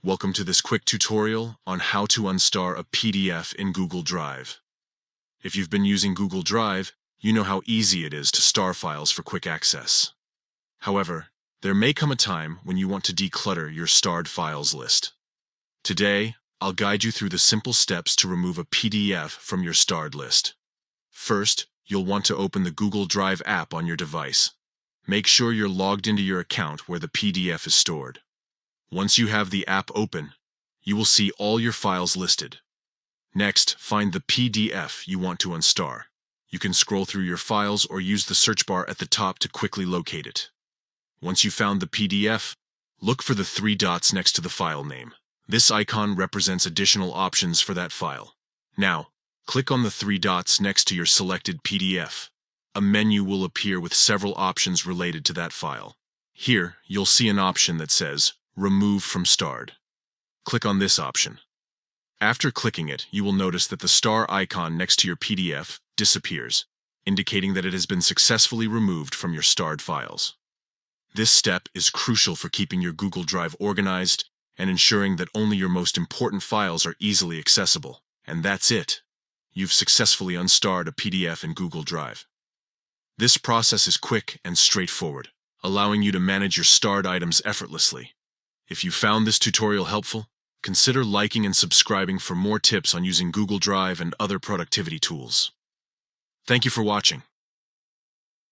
Welcome to this quick tutorial on how to unstar a PDF in Google Drive. If you've been using Google Drive, you know how easy it is to star files for quick access. However, there may come a time when you want to declutter your starred files list. Today, I'll guide you through the simple steps to remove a PDF from your starred list. First, you'll want to open the Google Drive app on your device. Make sure you're logged into your account where the PDF is stored. Once you have the app open, you will see all your files listed. Next, find the PDF you want to unstar. You can scroll through your files or use the search bar at the top to quickly locate it. Once you've found the PDF, look for the three dots next to the file name. This icon represents additional options for that file. Now, click on the three dots next to your selected PDF. A menu will appear with several options related to that file. Here, you'll see an option that says Remove from Starred. Click on this option. After clicking it, you will notice that the star icon next to your PDF disappears, indicating that it has been successfully removed from your starred files. This step is crucial for keeping your Google Drive organized and ensuring that only your most important files are easily accessible. And that's it. You've successfully unstarred a PDF in Google Drive. This process is quick and straightforward, allowing you to manage your starred items effortlessly. If you found this tutorial helpful, consider liking and subscribing for more tips on using Google Drive and other productivity tools. Thank you for watching.